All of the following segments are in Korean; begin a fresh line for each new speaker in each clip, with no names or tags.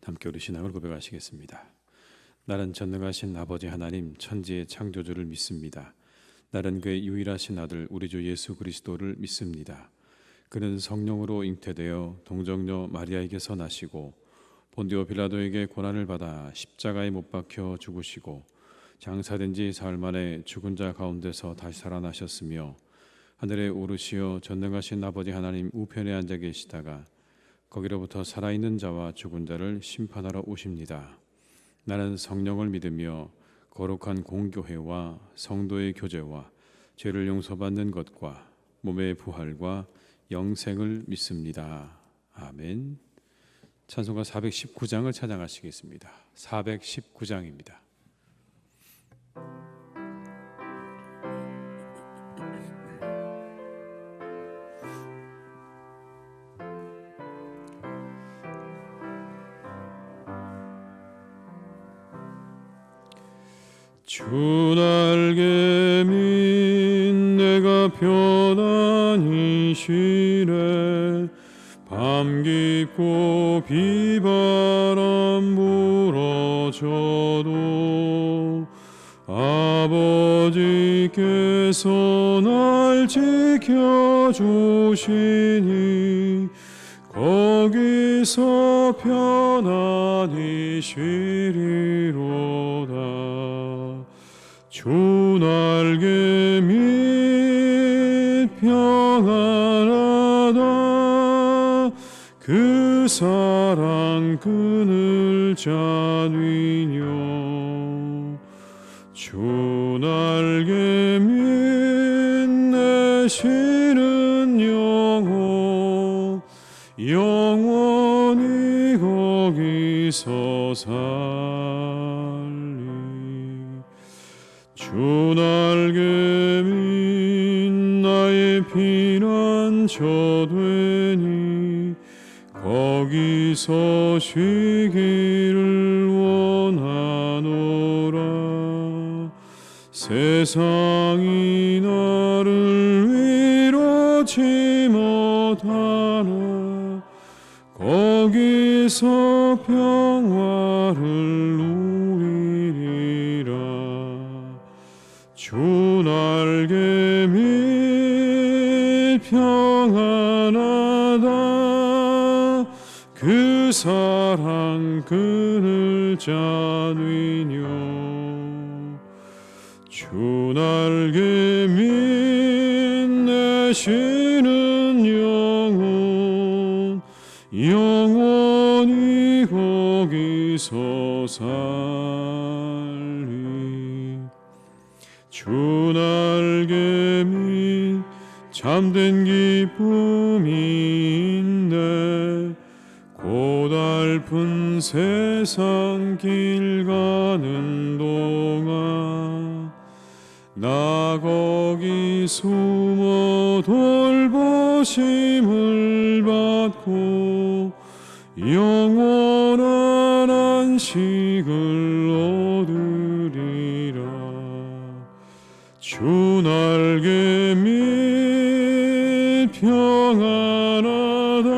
함께 우리 신앙을 고백하시겠습니다. 나는 전능하신 아버지 하나님 천지의 창조주를 믿습니다. 나는 그의 유일하신 아들 우리 주 예수 그리스도를 믿습니다. 그는 성령으로 잉태되어 동정녀 마리아에게서 나시고 본디오 빌라도에게 고난을 받아 십자가에 못 박혀 죽으시고 장사된 지 사흘 만에 죽은 자 가운데서 다시 살아나셨으며 하늘에 오르시어 전능하신 아버지 하나님 우편에 앉아 계시다가 거기로부터 살아있는 자와 죽은 자를 심판하러 오십니다. 나는 성령을 믿으며 거룩한 공교회와 성도의 교제와 죄를 용서받는 것과 몸의 부활과 영생을 믿습니다. 아멘. 찬송가 419장을 찬양하시겠습니다. 419장입니다. 주 날개 밑 내가 편안히 쉬네. 밤 깊고 비바람 불어줘도 아버지께서 날 지켜주시니 거기서 편안히 쉬리로다. 주 날개 밑 평안하다. 그 사랑 그늘 잔위뇨. 주 날개 밑 내 쉬는 영혼 영원히 거기서 살리. 주 날개 밑 나의 피난처 되니 거기서 쉬기를 원하노라. 세상이 나를 위로치 못하나 거기서 평화를 누리리라. 주 날개 밑 평안하다. 그 사랑 그늘 잔위뇨. 주 날개 밑 내 쉬는 영혼 영원히 거기서 살리. 주 날개 밑 참된 기쁨이 있네. 고달픈 세상 길 가는 동안 나 거기 숨어 돌보심을 받고 영원한 안식을 얻으리라. 주 날개 밑 평안하다.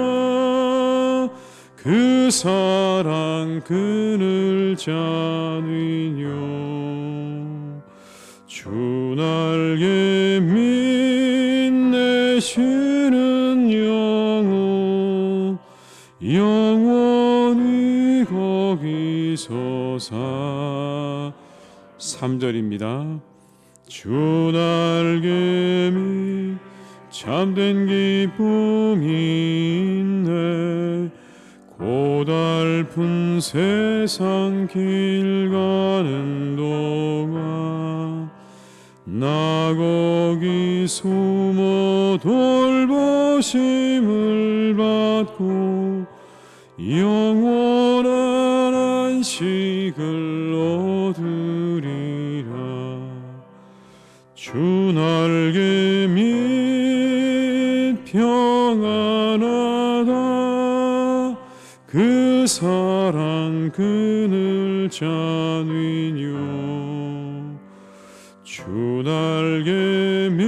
그 사랑 그늘 잔위뇨. 주 날개 밑 내 쉬는 영혼 영원히 거기서 사. 3절입니다. 주 날개 밑 참된 기쁨이 있네. 고달픈 세상 길 가는 동안 나 거기 숨어 돌보심을 받고 영원한 안식을 얻으리라. 주 날개 밑 평안하다. 그 사랑 그늘 잔위뇨. 주 날개 밑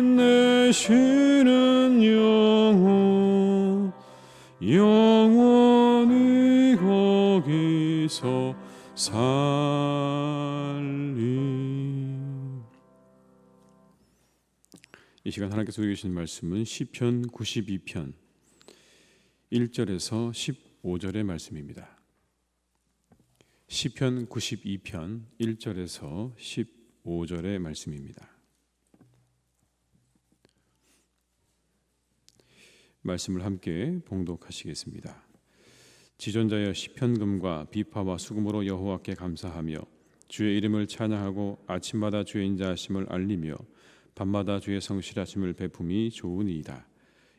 내 쉬는 영혼 영원히 주께서 살리. 이 시간 하나님께서 우리에게 주신 말씀은 시편 92편 1절에서 15절의 말씀입니다. 시편 92편 1절에서 15절의 말씀입니다. 말씀을 함께 봉독하시겠습니다. 지존자여 시편금과 비파와 수금으로 여호와께 감사하며 주의 이름을 찬양하고 아침마다 주의 인자하심을 알리며 밤마다 주의 성실하심을 베품이 좋으니이다.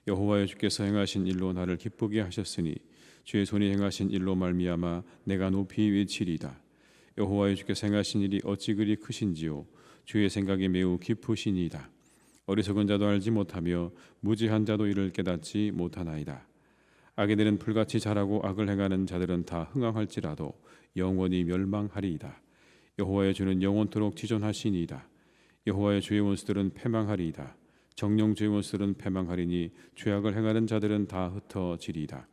여호와여 주께서 행하신 일로 나를 기쁘게 하셨으니 주의 손이 행하신 일로 말미암아 내가 높이 외치리이다. 여호와여 주께서 행하신 일이 어찌 그리 크신지요 주의 생각이 매우 깊으시니이다. 어리석은 자도 알지 못하며 무지한 자도 이를 깨닫지 못하나이다. 악인들은 불같이 자라고 악을 행하는 자들은 다 흥황할지라도 영원히 멸망하리이다. 여호와의 주는 영원토록 지존하시니이다. 여호와의 주의 원수들은 패망하리이다. 정령 주의 원수들은 패망하리니 죄악을 행하는 자들은 다 흩어지리이다.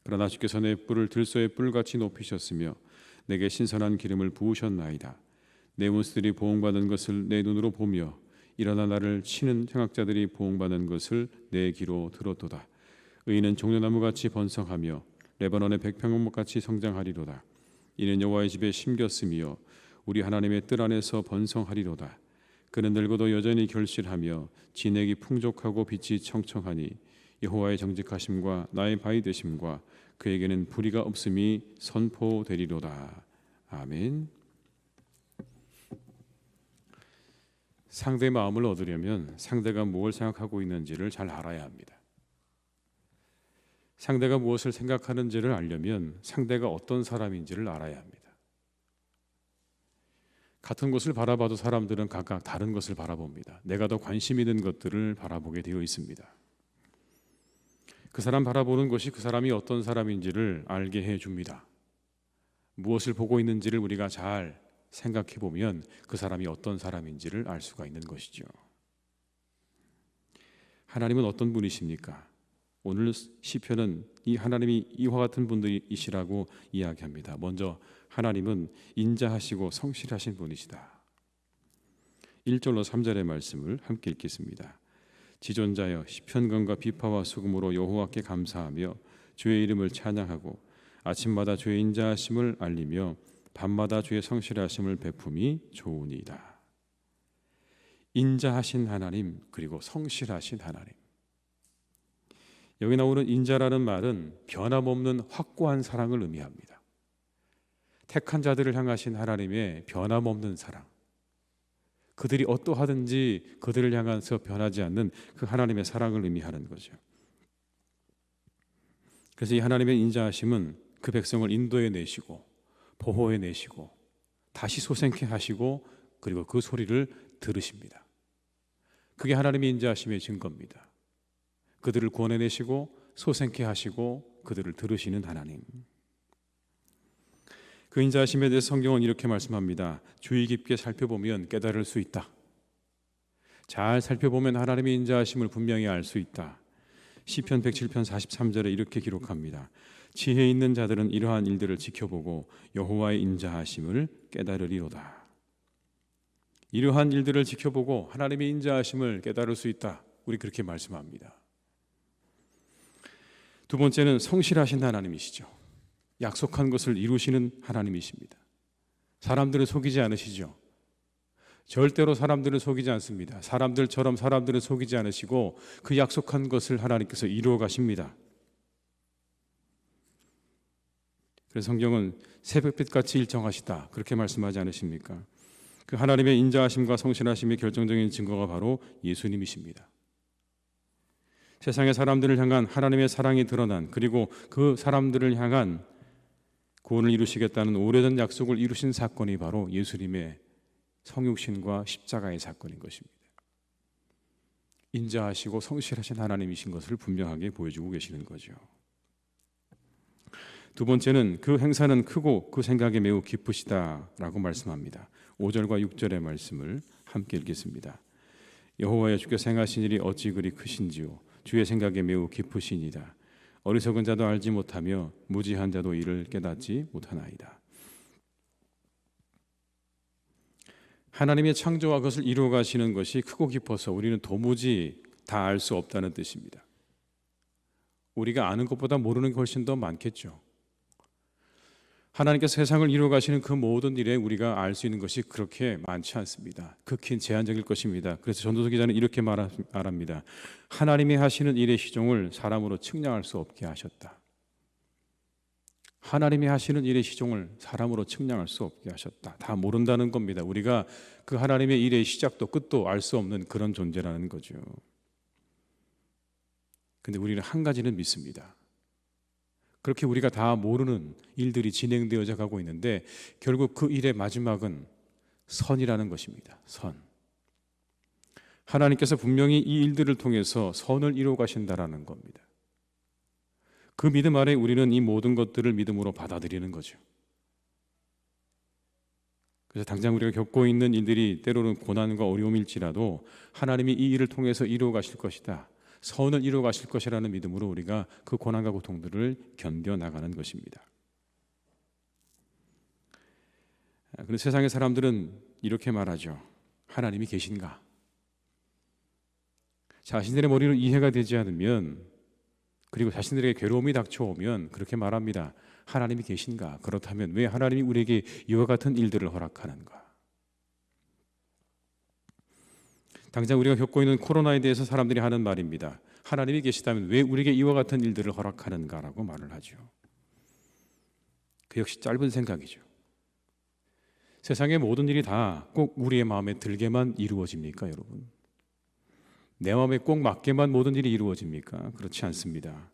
그러나 주께서 내 뿔을 들소의 뿔같이 높이셨으며 내게 신선한 기름을 부으셨나이다. 내 원수들이 보응받는 것을 내 눈으로 보며 일어나 나를 치는 행악자들이 보응받는 것을 내 귀로 들었도다. 의인은 종려나무같이 번성하며 레바논의 백평목같이 성장하리로다. 이는 여호와의 집에 심겼으며 우리 하나님의 뜰 안에서 번성하리로다. 그는 늙어도 여전히 결실하며 진액이 풍족하고 빛이 청청하니 여호와의 정직하심과 나의 바위 되심과 그에게는 불의가 없음이 선포되리로다. 아멘. 상대의 마음을 얻으려면 상대가 무엇을 생각하고 있는지를 잘 알아야 합니다. 상대가 무엇을 생각하는지를 알려면 상대가 어떤 사람인지를 알아야 합니다. 같은 것을 바라봐도 사람들은 각각 다른 것을 바라봅니다. 내가 더 관심 있는 것들을 바라보게 되어 있습니다. 그 사람 바라보는 것이 그 사람이 어떤 사람인지를 알게 해줍니다. 무엇을 보고 있는지를 우리가 잘 생각해 보면 그 사람이 어떤 사람인지를 알 수가 있는 것이죠. 하나님은 어떤 분이십니까? 오늘 시편은 이 하나님이 이와 같은 분들이시라고 이야기합니다. 먼저 하나님은 인자하시고 성실하신 분이시다. 1절로 3절의 말씀을 함께 읽겠습니다. 지존자여 시편금과 비파와 수금으로 여호와께 감사하며 주의 이름을 찬양하고 아침마다 주의 인자하심을 알리며 밤마다 주의 성실하심을 베품이 좋으니이다. 인자하신 하나님 그리고 성실하신 하나님. 여기 나오는 인자라는 말은 변함없는 확고한 사랑을 의미합니다. 택한 자들을 향하신 하나님의 변함없는 사랑. 그들이 어떠하든지 그들을 향해서 변하지 않는 그 하나님의 사랑을 의미하는 거죠. 그래서 이 하나님의 인자하심은 그 백성을 인도해 내시고 보호해 내시고 다시 소생케 하시고 그리고 그 소리를 들으십니다. 그게 하나님의 인자하심의 증거입니다. 그들을 구원해내시고 소생케 하시고 그들을 들으시는 하나님. 그 인자하심에 대해서 성경은 이렇게 말씀합니다. 주의 깊게 살펴보면 깨달을 수 있다. 잘 살펴보면 하나님의 인자하심을 분명히 알 수 있다. 시편 107편 43절에 이렇게 기록합니다. 지혜 있는 자들은 이러한 일들을 지켜보고 여호와의 인자하심을 깨달으리로다. 이러한 일들을 지켜보고 하나님의 인자하심을 깨달을 수 있다. 우리 그렇게 말씀합니다. 두 번째는 성실하신 하나님이시죠. 약속한 것을 이루시는 하나님이십니다. 사람들을 속이지 않으시죠. 절대로 사람들을 속이지 않습니다. 사람들처럼 사람들을 속이지 않으시고 그 약속한 것을 하나님께서 이루어 가십니다. 그래서 성경은 새벽빛같이 일정하시다 그렇게 말씀하지 않으십니까? 그 하나님의 인자하심과 성실하심의 결정적인 증거가 바로 예수님이십니다. 세상의 사람들을 향한 하나님의 사랑이 드러난 그리고 그 사람들을 향한 구원을 이루시겠다는 오래전 약속을 이루신 사건이 바로 예수님의 성육신과 십자가의 사건인 것입니다. 인자하시고 성실하신 하나님이신 것을 분명하게 보여주고 계시는 거죠. 두 번째는 그 행사는 크고 그 생각이 매우 깊으시다라고 말씀합니다. 5절과 6절의 말씀을 함께 읽겠습니다. 여호와여 주께서 행하신 일이 어찌 그리 크신지요 주의 생각이 매우 깊으시니이다. 어리석은 자도 알지 못하며 무지한 자도 이를 깨닫지 못하나이다. 하나님의 창조와 그것을 이루어 가시는 것이 크고 깊어서 우리는 도무지 다 알 수 없다는 뜻입니다. 우리가 아는 것보다 모르는 게 훨씬 더 많겠죠. 하나님께서 세상을 이루어 가시는 그 모든 일에 우리가 알 수 있는 것이 그렇게 많지 않습니다. 극히 제한적일 것입니다. 그래서 전도서 기자는 이렇게 말합니다. 하나님이 하시는 일의 시종을 사람으로 측량할 수 없게 하셨다. 하나님이 하시는 일의 시종을 사람으로 측량할 수 없게 하셨다. 다 모른다는 겁니다. 우리가 그 하나님의 일의 시작도 끝도 알 수 없는 그런 존재라는 거죠. 근데 우리는 한 가지는 믿습니다. 그렇게 우리가 다 모르는 일들이 진행되어져 가고 있는데 결국 그 일의 마지막은 선이라는 것입니다. 선. 하나님께서 분명히 이 일들을 통해서 선을 이루어 가신다라는 겁니다. 그 믿음 아래 우리는 이 모든 것들을 믿음으로 받아들이는 거죠. 그래서 당장 우리가 겪고 있는 일들이 때로는 고난과 어려움일지라도 하나님이 이 일을 통해서 이루어 가실 것이다. 선을 이루어 가실 것이라는 믿음으로 우리가 그 고난과 고통들을 견뎌 나가는 것입니다. 그런데 세상의 사람들은 이렇게 말하죠. 하나님이 계신가? 자신들의 머리로 이해가 되지 않으면, 그리고 자신들에게 괴로움이 닥쳐오면 그렇게 말합니다. 하나님이 계신가? 그렇다면 왜 하나님이 우리에게 이와 같은 일들을 허락하는가? 당장 우리가 겪고 있는 코로나에 대해서 사람들이 하는 말입니다. 하나님이 계시다면 왜 우리에게 이와 같은 일들을 허락하는가라고 말을 하죠. 그 역시 짧은 생각이죠. 세상의 모든 일이 다 꼭 우리의 마음에 들게만 이루어집니까, 여러분? 내 마음에 꼭 맞게만 모든 일이 이루어집니까? 그렇지 않습니다.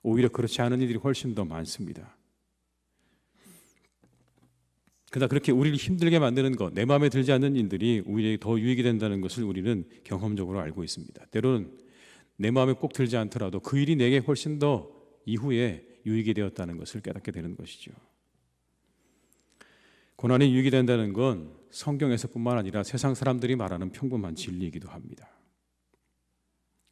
오히려 그렇지 않은 일들이 훨씬 더 많습니다. 그러나 그렇게 우리를 힘들게 만드는 것, 내 마음에 들지 않는 일들이 오히려 더 유익이 된다는 것을 우리는 경험적으로 알고 있습니다. 때로는 내 마음에 꼭 들지 않더라도 그 일이 내게 훨씬 더 이후에 유익이 되었다는 것을 깨닫게 되는 것이죠. 고난이 유익이 된다는 건 성경에서뿐만 아니라 세상 사람들이 말하는 평범한 진리이기도 합니다.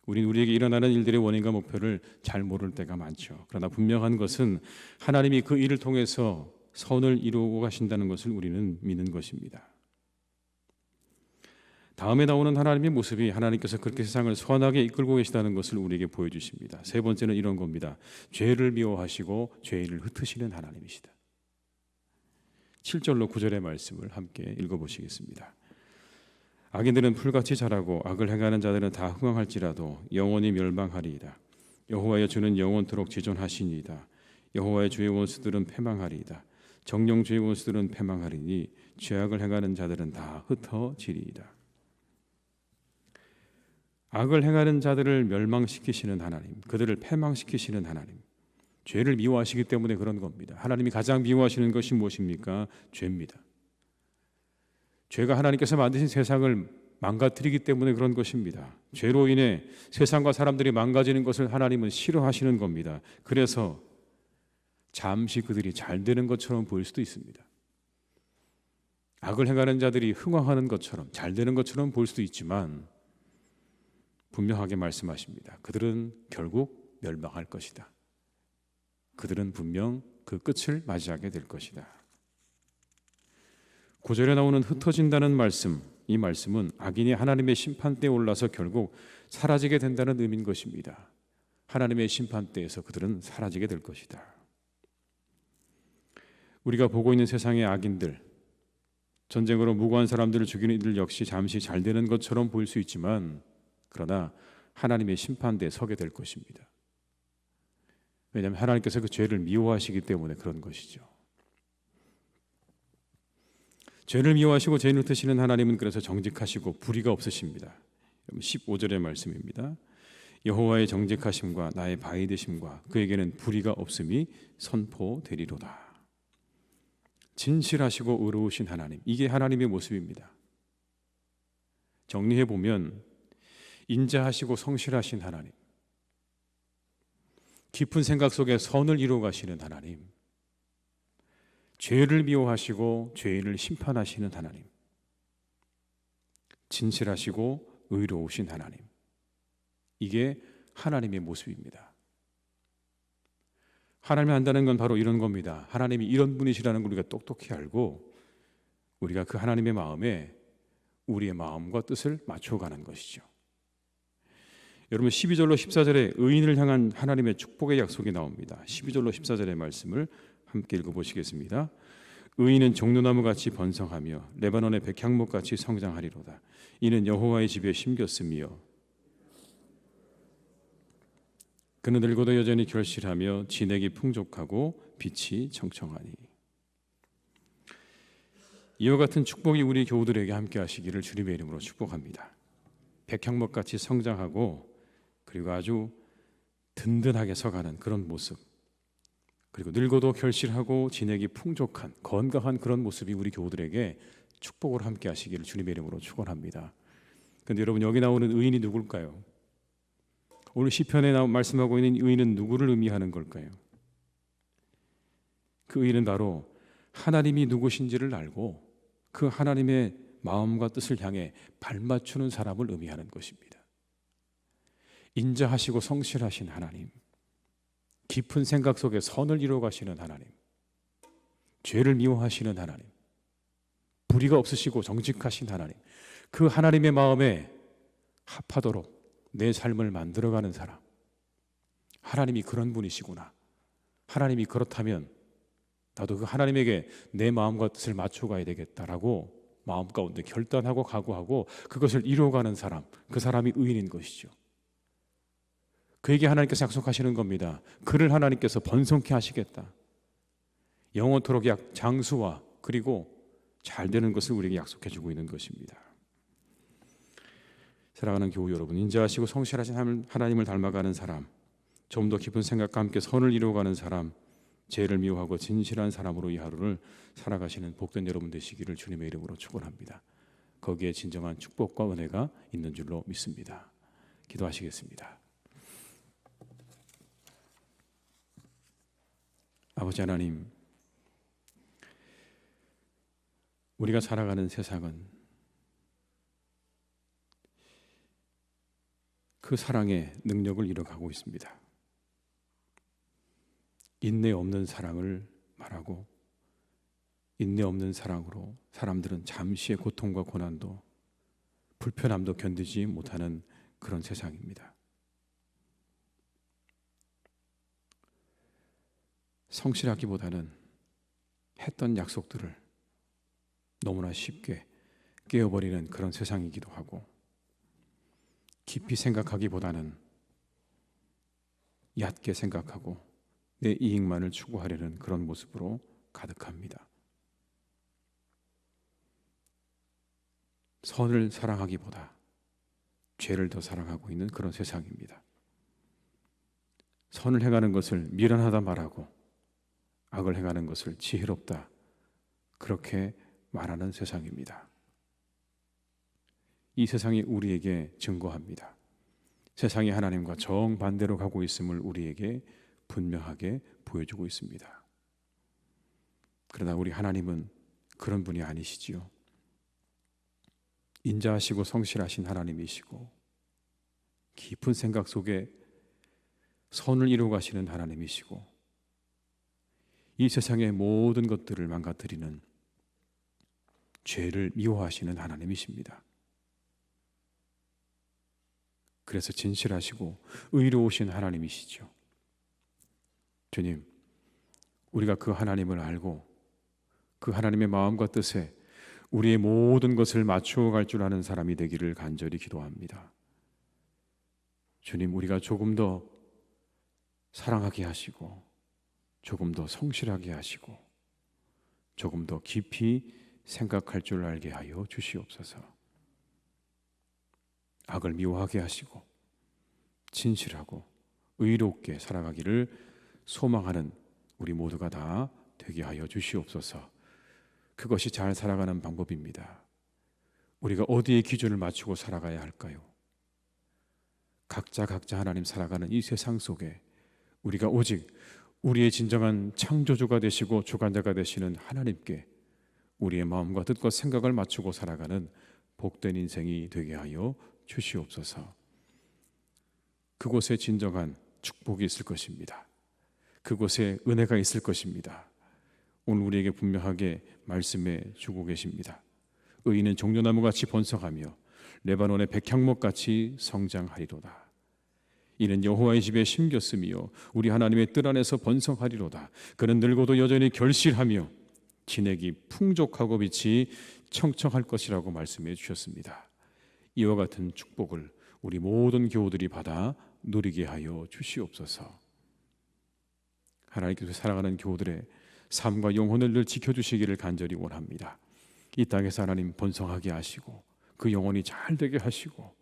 우리는 우리에게 일어나는 일들의 원인과 목표를 잘 모를 때가 많죠. 그러나 분명한 것은 하나님이 그 일을 통해서 선을 이루고 가신다는 것을 우리는 믿는 것입니다. 다음에 나오는 하나님의 모습이 하나님께서 그렇게 세상을 선하게 이끌고 계시다는 것을 우리에게 보여주십니다. 세 번째는 이런 겁니다. 죄를 미워하시고 죄를 흩으시는 하나님이시다. 7절로 9절의 말씀을 함께 읽어보시겠습니다. 악인들은 풀같이 자라고 악을 행하는 자들은 다 흥황할지라도 영원히 멸망하리이다. 여호와여 주는 영원토록 지존하시니이다. 여호와의 주의 원수들은 패망하리이다. 정령 주의 원수들은 패망하리니 죄악을 행하는 자들은 다 흩어지리이다. 악을 행하는 자들을 멸망시키시는 하나님, 그들을 패망시키시는 하나님, 죄를 미워하시기 때문에 그런 겁니다. 하나님이 가장 미워하시는 것이 무엇입니까? 죄입니다. 죄가 하나님께서 만드신 세상을 망가뜨리기 때문에 그런 것입니다. 죄로 인해 세상과 사람들이 망가지는 것을 하나님은 싫어하시는 겁니다. 그래서 잠시 그들이 잘 되는 것처럼 보일 수도 있습니다. 악을 행하는 자들이 흥황하는 것처럼 잘 되는 것처럼 보일 수도 있지만 분명하게 말씀하십니다. 그들은 결국 멸망할 것이다. 그들은 분명 그 끝을 맞이하게 될 것이다. 9절에 나오는 흩어진다는 말씀, 이 말씀은 악인이 하나님의 심판대에 올라서 결국 사라지게 된다는 의미인 것입니다. 하나님의 심판대에서 그들은 사라지게 될 것이다. 우리가 보고 있는 세상의 악인들, 전쟁으로 무고한 사람들을 죽이는 이들 역시 잠시 잘 되는 것처럼 보일 수 있지만 그러나 하나님의 심판대에 서게 될 것입니다. 왜냐하면 하나님께서 그 죄를 미워하시기 때문에 그런 것이죠. 죄를 미워하시고 죄를 흩으시는 하나님은 그래서 정직하시고 불의가 없으십니다. 15절의 말씀입니다. 여호와의 정직하심과 나의 바위 되심과 그에게는 불의가 없음이 선포되리로다. 진실하시고 의로우신 하나님, 이게 하나님의 모습입니다. 정리해 보면 인자하시고 성실하신 하나님, 깊은 생각 속에 선을 이루어 가시는 하나님, 죄를 미워하시고 죄인을 심판하시는 하나님, 진실하시고 의로우신 하나님, 이게 하나님의 모습입니다. 하나님이 한다는 건 바로 이런 겁니다. 하나님이 이런 분이시라는 걸 우리가 똑똑히 알고 우리가 그 하나님의 마음에 우리의 마음과 뜻을 맞춰가는 것이죠. 여러분 12절로 14절에 의인을 향한 하나님의 축복의 약속이 나옵니다. 12절로 14절의 말씀을 함께 읽어보시겠습니다. 의인은 종려나무같이 번성하며 레바논의 백향목같이 성장하리로다. 이는 여호와의 집에 심겼으며 그는 늙어도 여전히 결실하며 진액이 풍족하고 빛이 청청하니. 이와 같은 축복이 우리 교우들에게 함께 하시기를 주님의 이름으로 축복합니다. 백향목같이 성장하고 그리고 아주 든든하게 서가는 그런 모습, 그리고 늙어도 결실하고 진액이 풍족한 건강한 그런 모습이 우리 교우들에게 축복을 함께 하시기를 주님의 이름으로 축원합니다. 그런데 여러분, 여기 나오는 의인이 누굴까요? 오늘 시편에 말씀하고 있는 의인은 누구를 의미하는 걸까요? 그 의인은 바로 하나님이 누구신지를 알고 그 하나님의 마음과 뜻을 향해 발맞추는 사람을 의미하는 것입니다. 인자하시고 성실하신 하나님, 깊은 생각 속에 선을 이루어 가시는 하나님, 죄를 미워하시는 하나님, 불의가 없으시고 정직하신 하나님, 그 하나님의 마음에 합하도록 내 삶을 만들어가는 사람, 하나님이 그런 분이시구나, 하나님이 그렇다면 나도 그 하나님에게 내 마음과 뜻을 맞춰가야 되겠다라고 마음 가운데 결단하고 각오하고 그것을 이루어가는 사람, 그 사람이 의인인 것이죠. 그에게 하나님께서 약속하시는 겁니다. 그를 하나님께서 번성케 하시겠다. 영원토록 장수와 그리고 잘 되는 것을 우리에게 약속해 주고 있는 것입니다. 사랑하는 교우 여러분, 인자하시고 성실하신 하나님을 닮아가는 사람, 좀 더 깊은 생각과 함께 선을 이루어가는 사람, 죄를 미워하고 진실한 사람으로 이 하루를 살아가시는 복된 여러분 되시기를 주님의 이름으로 축원합니다. 거기에 진정한 축복과 은혜가 있는 줄로 믿습니다. 기도하시겠습니다. 아버지 하나님, 우리가 살아가는 세상은 그 사랑의 능력을 잃어가고 있습니다. 인내 없는 사랑을 말하고 인내 없는 사랑으로 사람들은 잠시의 고통과 고난도 불편함도 견디지 못하는 그런 세상입니다. 성실하기보다는 했던 약속들을 너무나 쉽게 깨어버리는 그런 세상이기도 하고, 깊이 생각하기보다는 얕게 생각하고 내 이익만을 추구하려는 그런 모습으로 가득합니다. 선을 사랑하기보다 죄를 더 사랑하고 있는 그런 세상입니다. 선을 행하는 것을 미련하다 말하고 악을 행하는 것을 지혜롭다, 그렇게 말하는 세상입니다. 이 세상이 우리에게 증거합니다. 세상이 하나님과 정반대로 가고 있음을 우리에게 분명하게 보여주고 있습니다. 그러나 우리 하나님은 그런 분이 아니시지요. 인자하시고 성실하신 하나님이시고 깊은 생각 속에 선을 이루어 가시는 하나님이시고 이 세상의 모든 것들을 망가뜨리는 죄를 미워하시는 하나님이십니다. 그래서 진실하시고 의로우신 하나님이시죠. 주님, 우리가 그 하나님을 알고 그 하나님의 마음과 뜻에 우리의 모든 것을 맞추어 갈 줄 아는 사람이 되기를 간절히 기도합니다. 주님, 우리가 조금 더 사랑하게 하시고 조금 더 성실하게 하시고 조금 더 깊이 생각할 줄 알게 하여 주시옵소서. 악을 미워하게 하시고 진실하고 의롭게 살아가기를 소망하는 우리 모두가 다 되게 하여 주시옵소서. 그것이 잘 살아가는 방법입니다. 우리가 어디에 기준을 맞추고 살아가야 할까요? 각자 하나님 살아가는 이 세상 속에 우리가 오직 우리의 진정한 창조주가 되시고 주관자가 되시는 하나님께 우리의 마음과 뜻과 생각을 맞추고 살아가는 복된 인생이 되게 하여 주시옵소서. 그곳에 진정한 축복이 있을 것입니다. 그곳에 은혜가 있을 것입니다. 오늘 우리에게 분명하게 말씀해 주고 계십니다. 의인은 종려나무같이 번성하며 레바논의 백향목같이 성장하리로다. 이는 여호와의 집에 심겼으며 우리 하나님의 뜰 안에서 번성하리로다. 그는 늙어도 여전히 결실하며 진액이 풍족하고 빛이 청청할 것이라고 말씀해 주셨습니다. 이와 같은 축복을 우리 모든 교우들이 받아 누리게 하여 주시옵소서. 하나님께서 사랑하는 교우들의 삶과 영혼을 늘 지켜주시기를 간절히 원합니다. 이 땅에서 하나님 번성하게 하시고 그 영혼이 잘 되게 하시고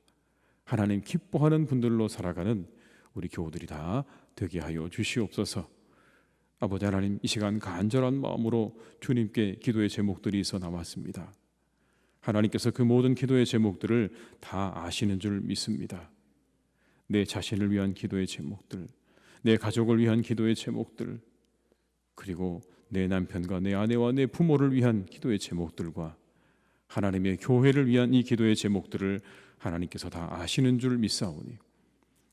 하나님 기뻐하는 분들로 살아가는 우리 교우들이 다 되게 하여 주시옵소서. 아버지 하나님, 이 시간 간절한 마음으로 주님께 기도의 제목들이 있어 남았습니다. 하나님께서 그 모든 기도의 제목들을 다 아시는 줄 믿습니다. 내 자신을 위한 기도의 제목들, 내 가족을 위한 기도의 제목들, 그리고 내 남편과 내 아내와 내 부모를 위한 기도의 제목들과 하나님의 교회를 위한 이 기도의 제목들을 하나님께서 다 아시는 줄 믿사오니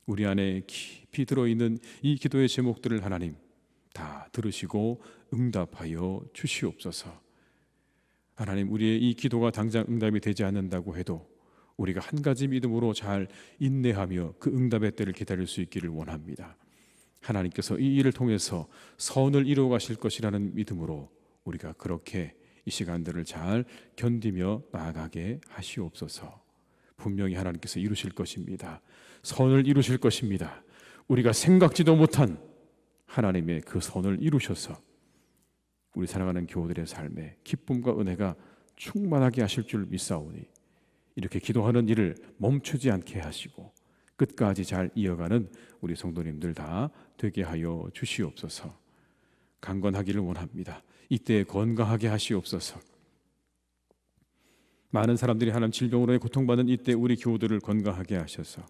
우리 안에 깊이 들어있는 이 기도의 제목들을 하나님 다 들으시고 응답하여 주시옵소서. 하나님, 우리의 이 기도가 당장 응답이 되지 않는다고 해도 우리가 한 가지 믿음으로 잘 인내하며 그 응답의 때를 기다릴 수 있기를 원합니다. 하나님께서 이 일을 통해서 선을 이루어 가실 것이라는 믿음으로 우리가 그렇게 이 시간들을 잘 견디며 나아가게 하시옵소서. 분명히 하나님께서 이루실 것입니다. 선을 이루실 것입니다. 우리가 생각지도 못한 하나님의 그 선을 이루셔서 우리 사랑하는 교우들의 삶에 기쁨과 은혜가 충만하게 하실 줄 믿사오니 이렇게 기도하는 일을 멈추지 않게 하시고 끝까지 잘 이어가는 우리 성도님들 다 되게 하여 주시옵소서. 강건하기를 원합니다. 이때 건강하게 하시옵소서. 많은 사람들이 하나님 질병으로 고통받는 이때 우리 교우들을 건강하게 하셔서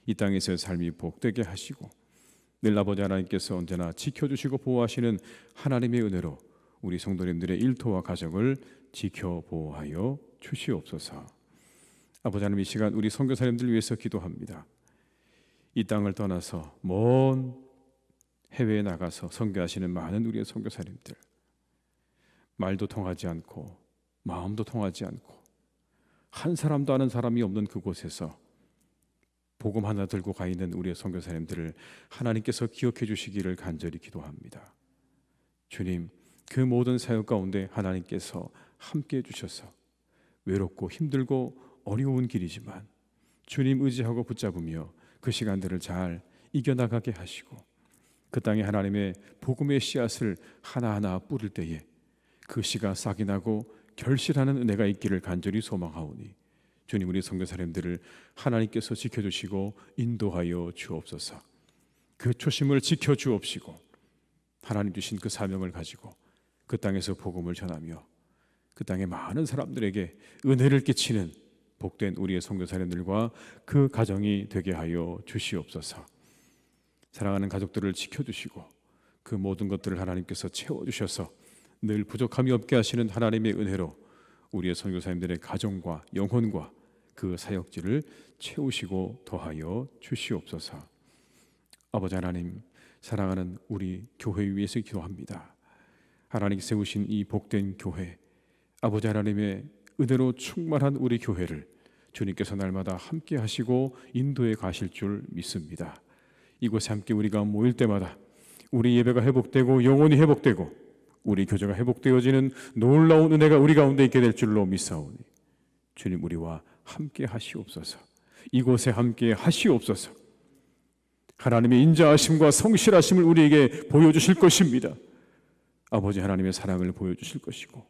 이 땅에서의 삶이 복되게 하시고 늘 아버지 하나님께서 언제나 지켜주시고 보호하시는 하나님의 은혜로 우리 성도님들의 일터와 가정을 지켜 보호하여 주시옵소서. 아버지 하나님, 이 시간 우리 선교사님들 위해서 기도합니다. 이 땅을 떠나서 먼 해외에 나가서 선교하시는 많은 우리의 선교사님들, 말도 통하지 않고 마음도 통하지 않고 한 사람도 아는 사람이 없는 그곳에서 복음 하나 들고 가 있는 우리의 선교사님들을 하나님께서 기억해 주시기를 간절히 기도합니다. 주님, 그 모든 사역 가운데 하나님께서 함께 해주셔서 외롭고 힘들고 어려운 길이지만 주님 의지하고 붙잡으며 그 시간들을 잘 이겨나가게 하시고 그 땅에 하나님의 복음의 씨앗을 하나하나 뿌릴 때에 그 씨가 싹이 나고 결실하는 은혜가 있기를 간절히 소망하오니 주님, 우리 선교사님들을 하나님께서 지켜주시고 인도하여 주옵소서. 그 초심을 지켜주옵시고 하나님 주신 그 사명을 가지고 그 땅에서 복음을 전하며 그 땅의 많은 사람들에게 은혜를 끼치는 복된 우리의 선교사님들과 그 가정이 되게 하여 주시옵소서. 사랑하는 가족들을 지켜주시고 그 모든 것들을 하나님께서 채워주셔서 늘 부족함이 없게 하시는 하나님의 은혜로 우리의 선교사님들의 가정과 영혼과 그 사역지를 채우시고 더하여 주시옵소서. 아버지 하나님, 사랑하는 우리 교회 위해서 기도합니다. 하나님 세우신 이 복된 교회, 아버지 하나님의 은혜로 충만한 우리 교회를 주님께서 날마다 함께 하시고 인도해 가실 줄 믿습니다. 이곳에 함께 우리가 모일 때마다 우리 예배가 회복되고 영혼이 회복되고 우리 교제가 회복되어지는 놀라운 은혜가 우리 가운데 있게 될 줄로 믿사오니 주님, 우리와 함께 하시옵소서. 이곳에 함께 하시옵소서. 하나님의 인자하심과 성실하심을 우리에게 보여주실 것입니다. 아버지 하나님의 사랑을 보여주실 것이고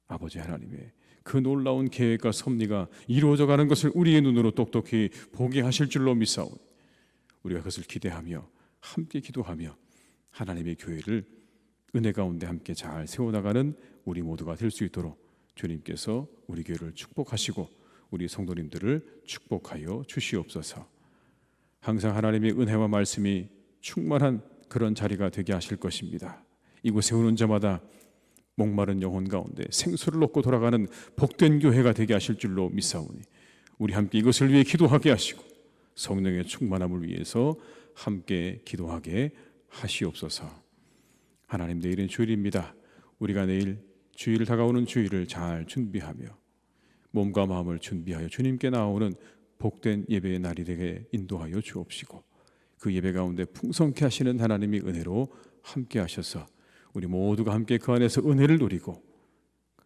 아버지 하나님의 그 놀라운 계획과 섭리가 이루어져 가는 것을 우리의 눈으로 똑똑히 보게 하실 줄로 믿사오니 우리가 그것을 기대하며 함께 기도하며 하나님의 교회를 은혜 가운데 함께 잘 세워나가는 우리 모두가 될 수 있도록 주님께서 우리 교회를 축복하시고 우리 성도님들을 축복하여 주시옵소서. 항상 하나님의 은혜와 말씀이 충만한 그런 자리가 되게 하실 것입니다. 이곳에 오는 자마다 목마른 영혼 가운데 생수를 얻고 돌아가는 복된 교회가 되게 하실 줄로 믿사오니 우리 함께 이것을 위해 기도하게 하시고 성령의 충만함을 위해서 함께 기도하게 하시옵소서. 하나님, 내일은 주일입니다. 우리가 내일 주일 다가오는 주일을 잘 준비하며 몸과 마음을 준비하여 주님께 나오는 복된 예배의 날이 되게 인도하여 주옵시고, 그 예배 가운데 풍성케 하시는 하나님이 은혜로 함께 하셔서 우리 모두가 함께 그 안에서 은혜를 누리고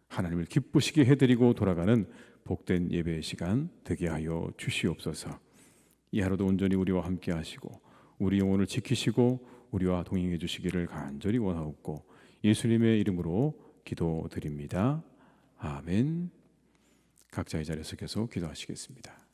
하나님을 기쁘시게 해드리고 돌아가는 복된 예배의 시간 되게 하여 주시옵소서. 이 하루도 온전히 우리와 함께 하시고 우리 영혼을 지키시고 우리와 동행해 주시기를 간절히 원하옵고 예수님의 이름으로 기도드립니다. 아멘. 각자의 자리에서 계속 기도하시겠습니다.